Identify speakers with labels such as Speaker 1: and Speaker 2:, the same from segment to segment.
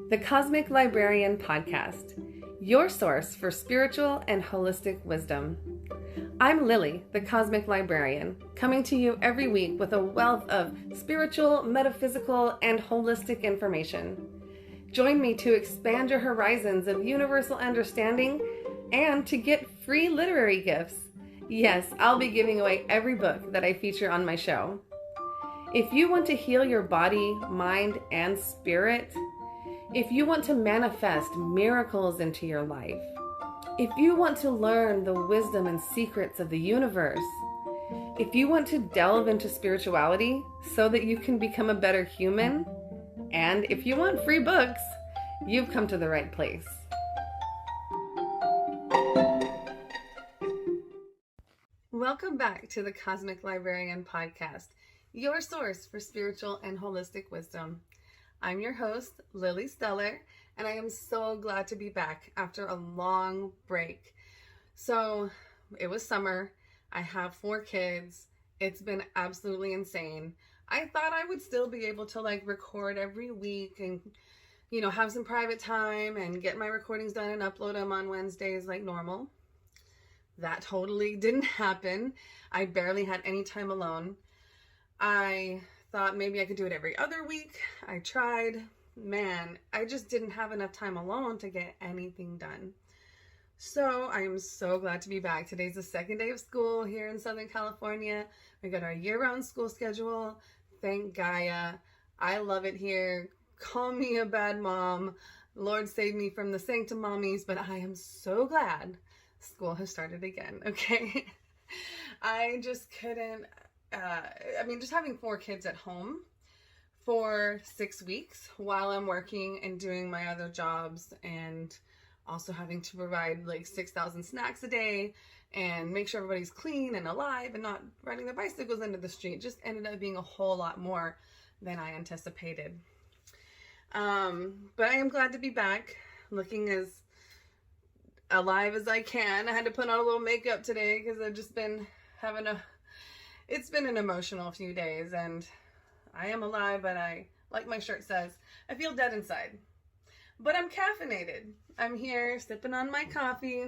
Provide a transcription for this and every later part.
Speaker 1: The Cosmic Librarian Podcast, your source for spiritual and holistic wisdom. I'm Lily, the Cosmic Librarian, coming to you every week with a wealth of spiritual, metaphysical, and holistic information. Join me to expand your horizons of universal understanding and to get free literary gifts. Yes, I'll be giving away every book that I feature on my show. If you want to heal your body, mind, and spirit, if you want to manifest miracles into your life, if you want to learn the wisdom and secrets of the universe, if you want to delve into spirituality so that you can become a better human, and if you want free books, you've come to the right place. Welcome back to the Cosmic Librarian Podcast, your source for spiritual and holistic wisdom. I'm your host, Lily Stellar, and I am so glad to be back after a long break. So it was summer. I have 4 kids. It's been absolutely insane. I thought I would still be able to record every week and, have some private time and get my recordings done and upload them on Wednesdays like normal. That totally didn't happen. I barely had any time alone. I thought maybe I could do it every other week. I tried. Man, I just didn't have enough time alone to get anything done. So I am so glad to be back. Today's the second day of school here in Southern California. We got our year-round school schedule. Thank Gaia. I love it here. Call me a bad mom. Lord save me from the sanctum mommies, but I am so glad school has started again, okay? I just couldn't, just having 4 kids at home for 6 weeks while I'm working and doing my other jobs and also having to provide 6,000 snacks a day and make sure everybody's clean and alive and not riding their bicycles into the street just ended up being a whole lot more than I anticipated. But I am glad to be back, looking as alive as I can. I had to put on a little makeup today because I've just been it's been an emotional few days, and I am alive, but like my shirt says, I feel dead inside. But I'm caffeinated. I'm here sipping on my coffee,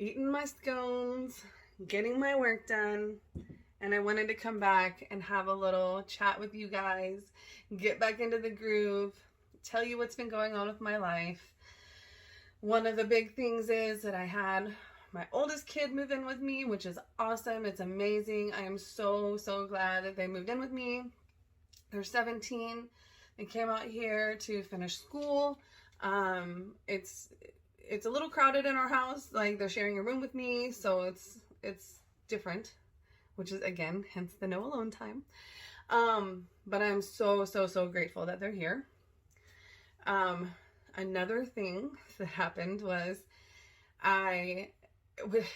Speaker 1: eating my scones, getting my work done, and I wanted to come back and have a little chat with you guys, get back into the groove, tell you what's been going on with my life. One of the big things is that I had my oldest kid move in with me, which is awesome. It's amazing. I am so, so glad that they moved in with me. They're 17. They came out here to finish school. It's a little crowded in our house. They're sharing a room with me, so it's different, which is, again, hence the no alone time. But I'm so, so, so grateful that they're here. Another thing that happened was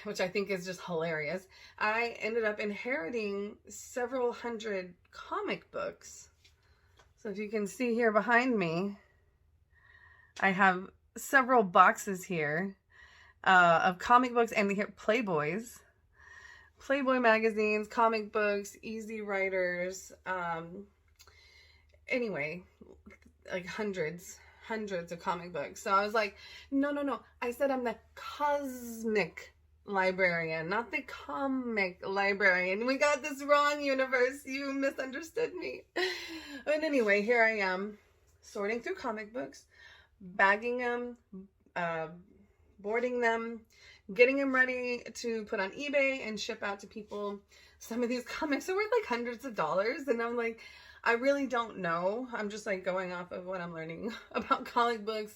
Speaker 1: which I think is just hilarious, I ended up inheriting several hundred comic books. So if you can see here behind me, I have several boxes here of comic books and here Playboy magazines, comic books, Easy Writers, anyway, hundreds of comic books. So I was like, no. I said I'm the Cosmic Librarian, not the Comic Librarian. We got this wrong, universe. You misunderstood me. But anyway, here I am sorting through comic books, bagging them, boarding them, getting them ready to put on eBay and ship out to people. Some of these comics are worth hundreds of dollars, and I'm like, I really don't know. I'm just going off of what I'm learning about comic books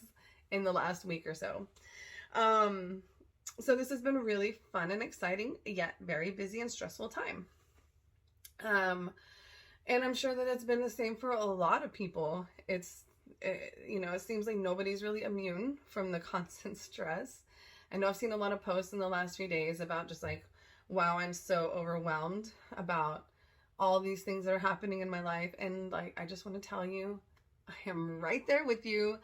Speaker 1: in the last week or so. So this has been a really fun and exciting, yet very busy and stressful time. And I'm sure that it's been the same for a lot of people. It seems like nobody's really immune from the constant stress. I know I've seen a lot of posts in the last few days about just wow, I'm so overwhelmed about all these things that are happening in my life. And I just want to tell you, I am right there with you.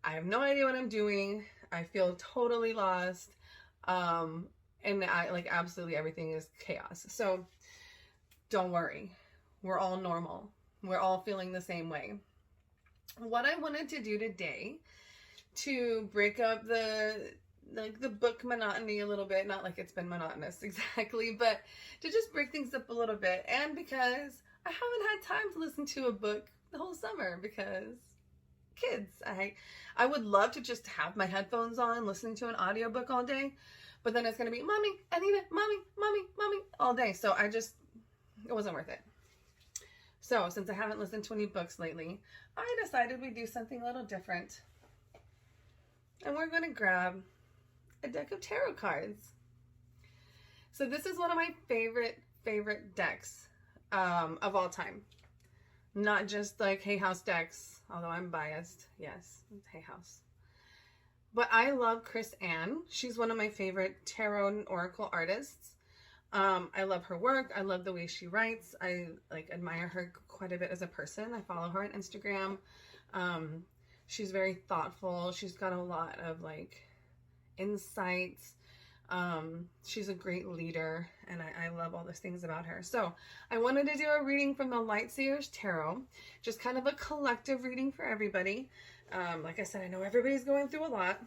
Speaker 1: I have no idea what I'm doing. I feel totally lost. And absolutely everything is chaos. So don't worry. We're all normal. We're all feeling the same way. what I wanted to do today to break up the book monotony a little bit, not like it's been monotonous exactly, but to just break things up a little bit, and because I haven't had time to listen to a book the whole summer because kids. I would love to just have my headphones on listening to an audiobook all day, but then it's going to be mommy, Anita, mommy, mommy, mommy all day. So it wasn't worth it. So since I haven't listened to any books lately, I decided we'd do something a little different. And we're going to grab a deck of tarot cards. So this is one of my favorite decks of all time. Not just like Hay House decks, although I'm biased. Yes, Hay House. But I love Chris Ann. She's one of my favorite tarot and oracle artists. I love her work. I love the way she writes. I admire her quite a bit as a person. I follow her on Instagram. She's very thoughtful. She's got a lot of insights. She's a great leader, and I love all those things about her. So I wanted to do a reading from the Light Seers Tarot, just kind of a collective reading for everybody. Like I said, I know everybody's going through a lot.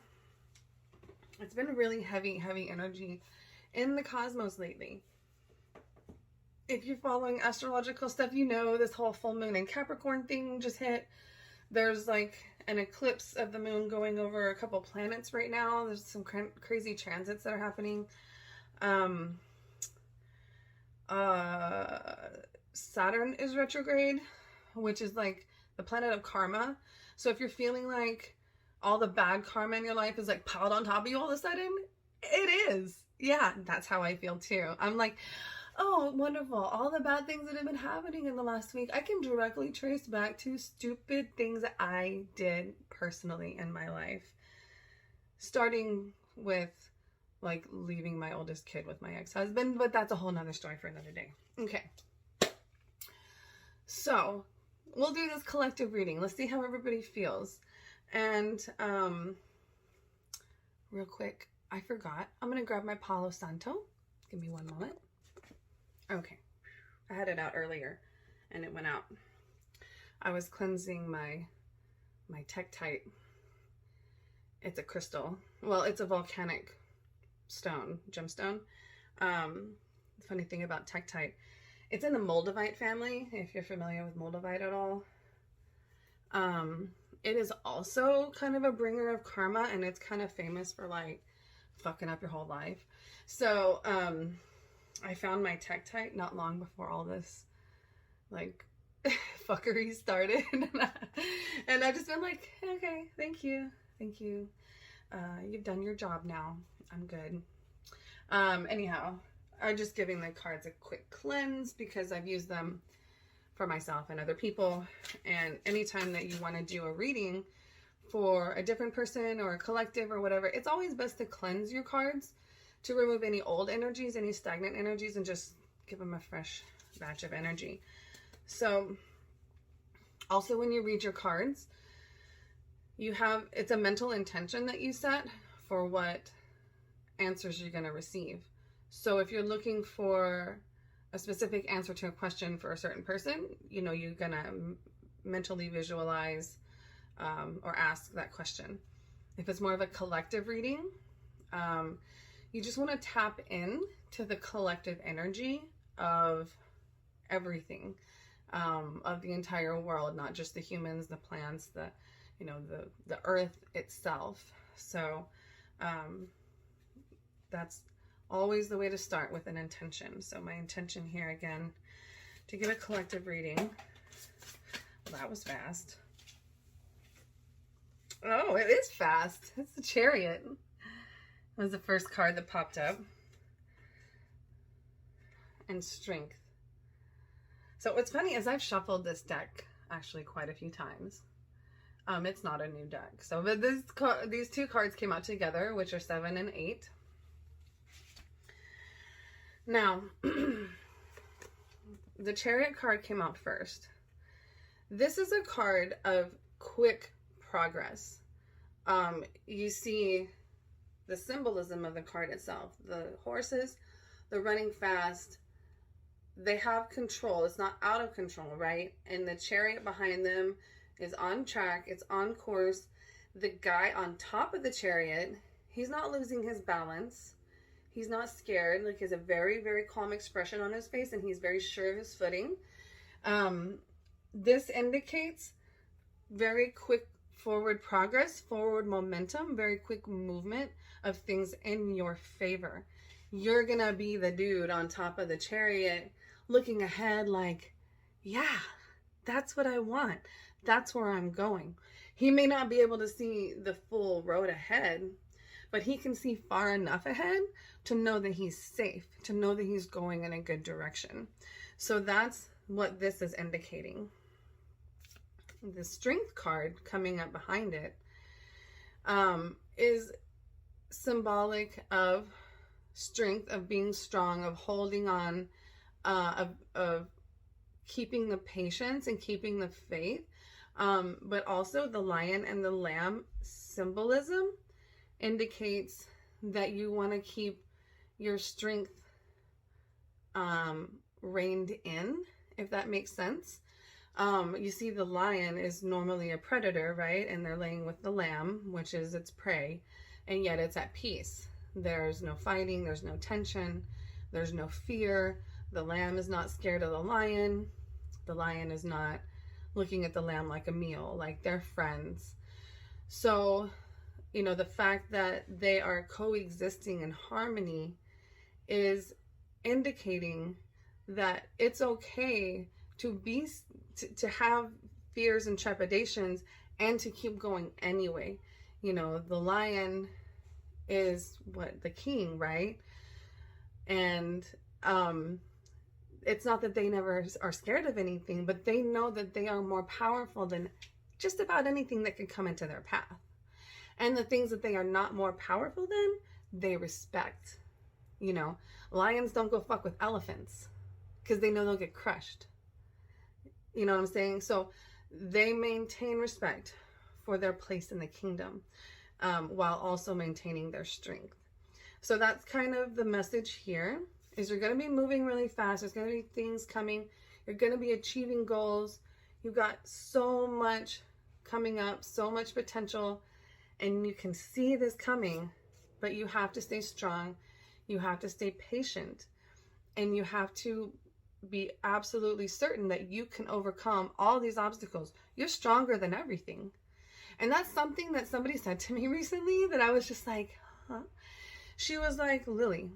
Speaker 1: It's been really heavy energy in the cosmos lately. If you're following astrological stuff, you know this whole full moon in Capricorn thing just hit. There's an eclipse of the moon going over a couple planets right now. There's some crazy transits that are happening. Saturn is retrograde, which is the planet of karma. So if you're feeling like all the bad karma in your life is piled on top of you all of a sudden, it is. Yeah, that's how I feel too. I'm like, oh, wonderful. All the bad things that have been happening in the last week, I can directly trace back to stupid things that I did personally in my life. Starting with leaving my oldest kid with my ex-husband, but that's a whole nother story for another day. Okay. So we'll do this collective reading. Let's see how everybody feels. And real quick, I forgot. I'm going to grab my Palo Santo. Give me one moment. Okay, I had it out earlier and it went out. I was cleansing my Tektite. It's a crystal. Well, it's a volcanic gemstone. The funny thing about Tektite, it's in the Moldavite family, if you're familiar with Moldavite at all. It is also kind of a bringer of karma, and it's kind of famous for fucking up your whole life. So, I found my Tektite not long before all this, fuckery started. And I've just been okay, thank you. You've done your job now. I'm good. Anyhow, I'm just giving the cards a quick cleanse because I've used them for myself and other people. And anytime that you want to do a reading for a different person or a collective or whatever, it's always best to cleanse your cards, to remove any old energies, any stagnant energies, and just give them a fresh batch of energy. So also when you read your cards, it's a mental intention that you set for what answers you're going to receive. So if you're looking for a specific answer to a question for a certain person, you're going to mentally visualize or ask that question. If it's more of a collective reading, you just want to tap in to the collective energy of everything, of the entire world, not just the humans, the plants, the earth itself. So that's always the way to start, with an intention. So my intention here again, to give a collective reading. Well, that was fast. Oh, it is fast. It's the Chariot. That was the first card that popped up. And Strength. So what's funny is I've shuffled this deck actually quite a few times. It's not a new deck. So but these two cards came out together, which are 7 and 8. Now, the Chariot card came out first. This is a card of quick progress. You see the symbolism of the card itself. The horses, they're running fast. They have control. It's not out of control, right? And the Chariot behind them is on track. It's on course. The guy on top of the chariot, he's not losing his balance. He's not scared. Like, he has a very, very calm expression on his face, and he's very sure of his footing. This indicates very quick forward progress, forward momentum, very quick movement of things in your favor. You're gonna be the dude on top of the chariot looking ahead like, yeah, that's what I want. That's where I'm going. He may not be able to see the full road ahead, but he can see far enough ahead to know that he's safe, to know that he's going in a good direction. So that's what this is indicating. The Strength card coming up behind it is symbolic of strength, of being strong, of holding on, of keeping the patience and keeping the faith. But also the lion and the lamb symbolism indicates that you want to keep your strength reined in, if that makes sense. You see, the lion is normally a predator, right? And they're laying with the lamb, which is its prey, and yet it's at peace. There's no fighting, there's no tension, there's no fear. The lamb is not scared of the lion. The lion is not looking at the lamb like a meal, like they're friends. So, the fact that they are coexisting in harmony is indicating that it's okay to have fears and trepidations and to keep going anyway. The lion is the king, right? And it's not that they never are scared of anything, but they know that they are more powerful than just about anything that can come into their path. And the things that they are not more powerful than, they respect. Lions don't go fuck with elephants because they know they'll get crushed. You know what I'm saying? So they maintain respect for their place in the kingdom, while also maintaining their strength. So that's kind of the message here, is you're going to be moving really fast. There's going to be things coming. You're going to be achieving goals. You've got so much coming up, so much potential, and you can see this coming, but you have to stay strong. You have to stay patient, and you have to be absolutely certain that you can overcome all these obstacles. You're stronger than everything. And that's something that somebody said to me recently that I was just like, huh? She was like, Lily,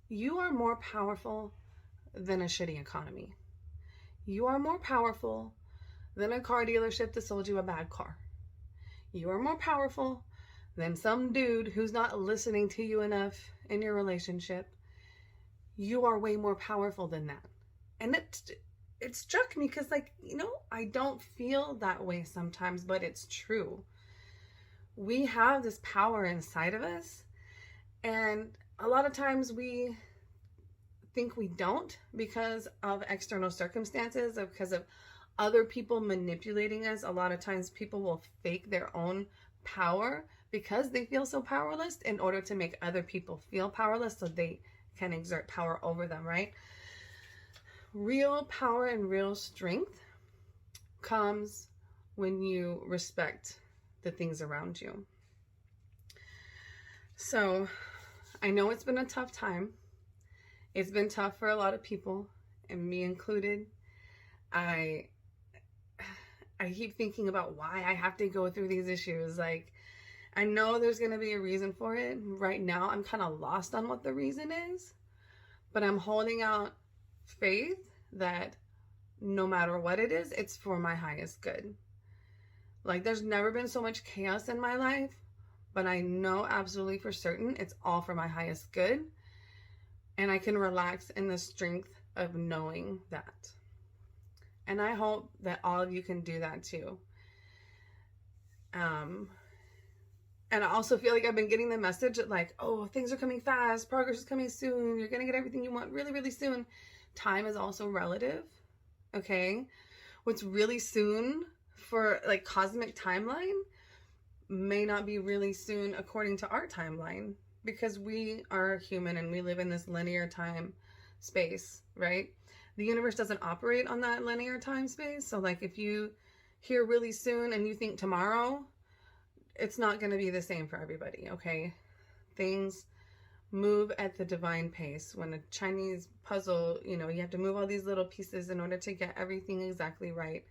Speaker 1: you are more powerful than a shitty economy. You are more powerful than a car dealership that sold you a bad car. You are more powerful than some dude who's not listening to you enough in your relationship. You are way more powerful than that. And it struck me because, I don't feel that way sometimes, but it's true. We have this power inside of us, and a lot of times we think we don't because of external circumstances, or because of other people manipulating us. A lot of times people will fake their own power because they feel so powerless in order to make other people feel powerless so they can exert power over them, right? Real power and real strength comes when you respect the things around you. So I know it's been a tough time. It's been tough for a lot of people, and me included. I keep thinking about why I have to go through these issues. I know there's going to be a reason for it. Right now, I'm kind of lost on what the reason is, but I'm holding out faith that no matter what it is, it's for my highest good. There's never been so much chaos in my life, but I know absolutely for certain it's all for my highest good. And I can relax in the strength of knowing that. And I hope that all of you can do that too. And I also feel like I've been getting the message that things are coming fast, progress is coming soon, you're going to get everything you want really, really soon. Time is also relative, okay? What's really soon for cosmic timeline may not be really soon according to our timeline, because we are human and we live in this linear time space, right? The universe doesn't operate on that linear time space. So if you here really soon and you think tomorrow, it's not going to be the same for everybody, okay? Things move at the divine pace. When a Chinese puzzle, you have to move all these little pieces in order to get everything exactly right.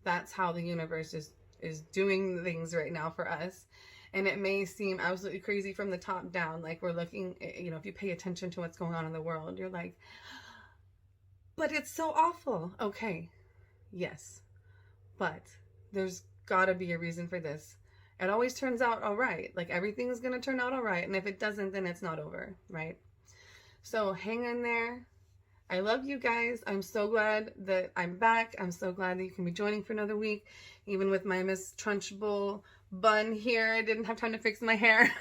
Speaker 1: That's how the universe is doing things right now for us. And it may seem absolutely crazy from the top down, like we're looking, if you pay attention to what's going on in the world, you're like, but it's so awful. Okay, yes, but there's gotta be a reason for this. It always turns out all right. Like everything's gonna turn out all right. And if it doesn't, then it's not over, right? So hang in there. I love you guys. I'm so glad that I'm back. I'm so glad that you can be joining for another week. Even with my Miss Trunchbull bun here, I didn't have time to fix my hair.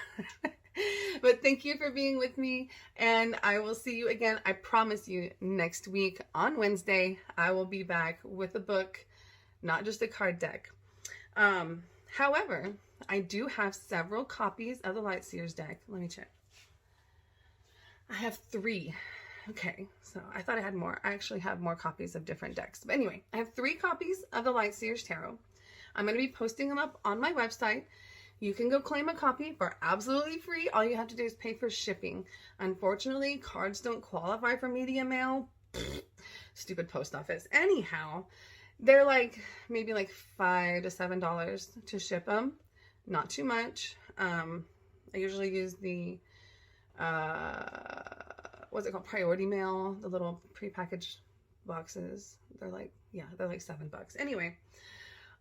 Speaker 1: But thank you for being with me. And I will see you again. I promise you next week on Wednesday, I will be back with a book, not just a card deck. However, I do have several copies of the Light Seers deck. Let me check. I have 3. Okay, so I thought I had more. I actually have more copies of different decks. But anyway, I have 3 copies of the Light Seers Tarot. I'm going to be posting them up on my website. You can go claim a copy for absolutely free. All you have to do is pay for shipping. Unfortunately, cards don't qualify for media mail. Stupid post office. Anyhow, they're maybe $5 to $7 to ship them. Not too much. I usually use the what's it called? Priority mail, the little prepackaged boxes. They're they're $7. Anyway,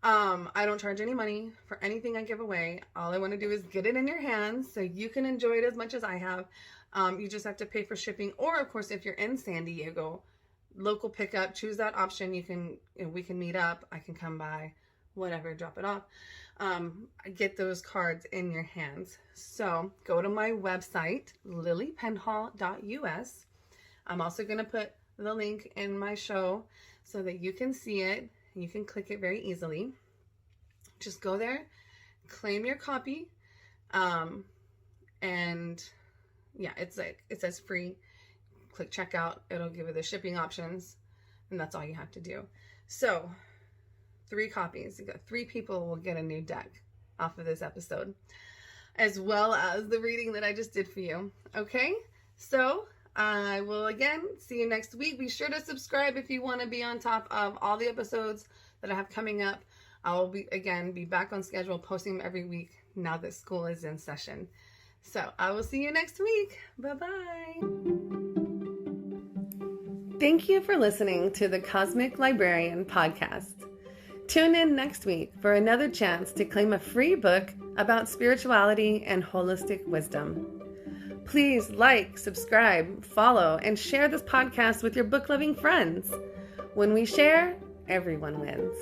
Speaker 1: I don't charge any money for anything I give away. All I want to do is get it in your hands so you can enjoy it as much as I have. You just have to pay for shipping, or of course, if you're in San Diego, local pickup, choose that option. We can meet up. I can come by, whatever, drop it off. Get those cards in your hands. So go to my website, lilypenhall.us. I'm also going to put the link in my show so that you can see it. You can click it very easily. Just go there, claim your copy. And yeah, it says free. Click checkout. It'll give you the shipping options, and that's all you have to do. So 3 copies. You got 3 people will get a new deck off of this episode, as well as the reading that I just did for you. Okay, so I will again see you next week. Be sure to subscribe if you want to be on top of all the episodes that I have coming up. I will be back on schedule, posting them every week now that school is in session. So I will see you next week. Bye-bye. Thank you for listening to the Cosmic Librarian podcast. Tune in next week for another chance to claim a free book about spirituality and holistic wisdom. Please like, subscribe, follow, and share this podcast with your book-loving friends. When we share, everyone wins.